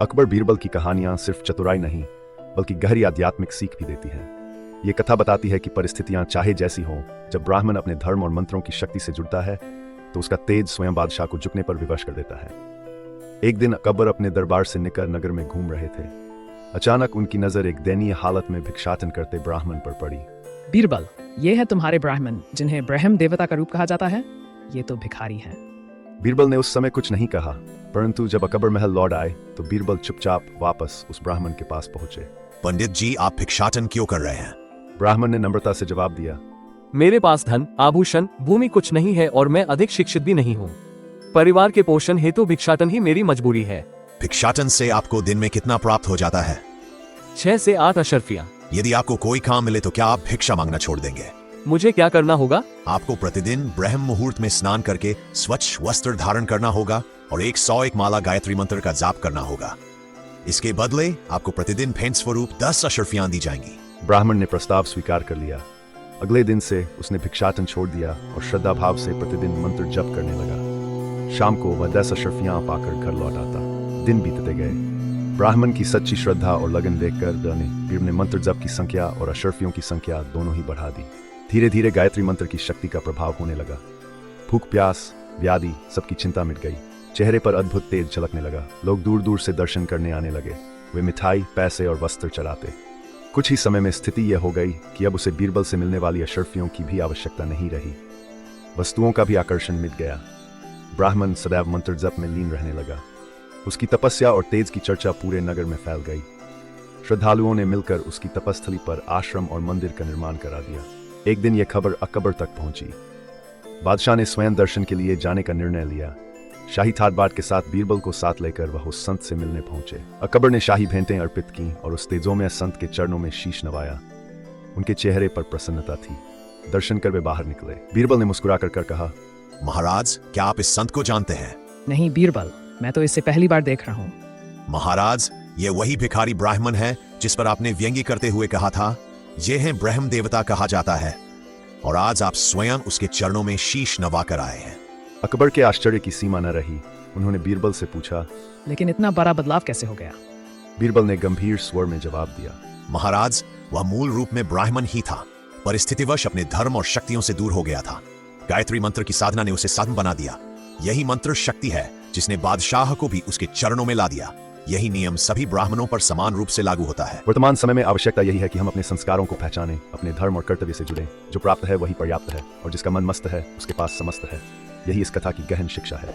अकबर बीरबल की कहानियां सिर्फ चतुराई नहीं बल्कि गहरी आध्यात्मिक सीख भी देती हैं। ये कथा बताती है कि परिस्थितियां चाहे जैसी हों, जब ब्राह्मण अपने धर्म और मंत्रों की शक्ति से जुड़ता है तो उसका तेज स्वयं बादशाह को झुकने पर विवश कर देता है। एक दिन अकबर अपने दरबार से निकल नगर में घूम रहे थे। अचानक उनकी नजर एक दयनीय हालत में भिक्षाटन करते ब्राह्मण पर पड़ी। बीरबल, ये है तुम्हारे ब्राह्मण जिन्हें ब्रह्म देवता का रूप कहा जाता है। ये तो भिखारी हैं। बीरबल ने उस समय कुछ नहीं कहा, परंतु जब अकबर महल लौट आए तो बीरबल चुपचाप वापस उस ब्राह्मण के पास पहुंचे। पंडित जी, आप भिक्षाटन क्यों कर रहे हैं? ब्राह्मण ने नम्रता से जवाब दिया, मेरे पास धन, आभूषण, भूमि कुछ नहीं है और मैं अधिक शिक्षित भी नहीं हूँ। परिवार के पोषण हेतु भिक्षाटन ही मेरी मजबूरी है। भिक्षाटन से आपको दिन में कितना प्राप्त हो जाता है? 6 से 8 अशर्फियाँ। यदि आपको कोई काम मिले तो क्या आप भिक्षा मांगना छोड़ देंगे? मुझे क्या करना होगा? आपको प्रतिदिन ब्रह्म मुहूर्त में स्नान करके स्वच्छ वस्त्र धारण करना होगा और 101 माला गायत्री मंत्र का जाप करना होगा। इसके बदले आपको प्रतिदिन भेंट स्वरूप 10 अशर्फियाँ दी जाएंगी। ब्राह्मण ने प्रस्ताव स्वीकार कर लिया। अगले दिन से उसने भिक्षाटन छोड़ दिया और श्रद्धा भाव से प्रतिदिन मंत्र जप करने लगा। शाम को वह 10 अशर्फियाँ पाकर घर लौट आता। दिन बीतते गए। ब्राह्मण की सच्ची श्रद्धा और लगन देखकर बीरबल ने मंत्र जप की संख्या और अशर्फियों की संख्या दोनों ही बढ़ा दी। धीरे धीरे गायत्री मंत्र की शक्ति का प्रभाव होने लगा। भूख, प्यास, व्याधि सबकी चिंता मिट गई। चेहरे पर अद्भुत तेज झलकने लगा। लोग दूर दूर से दर्शन करने आने लगे। वे मिठाई, पैसे और वस्त्र चढ़ाते। कुछ ही समय में स्थिति यह हो गई कि अब उसे बीरबल से मिलने वाली अशर्फियों की भी आवश्यकता नहीं रही। वस्तुओं का भी आकर्षण मिट गया। ब्राह्मण सदैव मंत्र जप में लीन रहने लगा। उसकी तपस्या और तेज की चर्चा पूरे नगर में फैल गई। श्रद्धालुओं ने मिलकर उसकी तपस्थली पर आश्रम और मंदिर का निर्माण करा दिया। एक दिन यह खबर अकबर तक पहुंची। बादशाह ने स्वयं दर्शन के लिए जाने का निर्णय लिया। शाही ठाट बाट के साथ बीरबल को साथ लेकर वह उस संत से मिलने पहुंचे। अकबर ने शाही भेंटें अर्पित की और उस तेजोमय संत के चरणों में शीश नवाया। उनके चेहरे पर प्रसन्नता थी। दर्शन कर वे बाहर निकले। बीरबल ने मुस्कुराकर कर कहा, महाराज, क्या आप इस संत को जानते हैं? नहीं बीरबल, मैं तो इससे पहली बार देख रहा हूँ। महाराज, ये वही भिखारी ब्राह्मण है जिस पर आपने व्यंग्य करते हुए कहा था ये है ब्रह्म देवता कहा जाता है, और आज आप स्वयं उसके चरणों में शीश नवा कर आए हैं। अकबर के आश्चर्य की सीमा न रही। उन्होंने बीरबल से पूछा, लेकिन इतना बड़ा बदलाव कैसे हो गया? बीरबल ने गंभीर स्वर में जवाब दिया, महाराज, वह मूल रूप में ब्राह्मण ही था। परिस्थितिवश अपने धर्म और शक्तियों से दूर हो गया था। गायत्री मंत्र की साधना ने उसे साधन बना दिया। यही मंत्र शक्ति है जिसने बादशाह को भी उसके चरणों में ला दिया। यही नियम सभी ब्राह्मणों पर समान रूप से लागू होता है। वर्तमान समय में आवश्यकता यही है कि हम अपने संस्कारों को पहचानें, अपने धर्म और कर्तव्य से जुड़ें। जो प्राप्त है वही पर्याप्त है और जिसका मन मस्त है उसके पास समस्त है। यही इस कथा की गहन शिक्षा है।